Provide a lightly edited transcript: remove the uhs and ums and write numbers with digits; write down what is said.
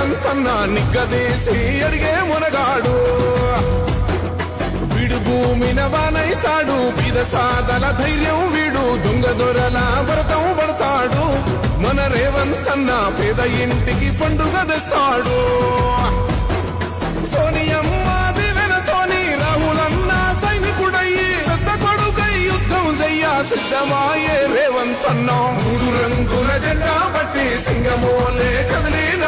రేవంత్ అన్న నిగ్గదీసి అడిగే మునగాడు వీడు భూమిన వానైతాడు బీద సాదల ధైర్యం వీడు దొంగ దొరల భరతం పడతాడు మన రేవంత్ అన్న పేద ఇంటికి పండుగ తెస్తాడు సోనియమ్మ దివెనతోని రాహులన్న సైనికుడయ్యి పెద్ద కొడుకై యుద్ధం చెయ్య సిద్ధమాయే రేవంత్ అన్న 3 రంగుల జెండా బట్టి సింగమోలే కదిలిన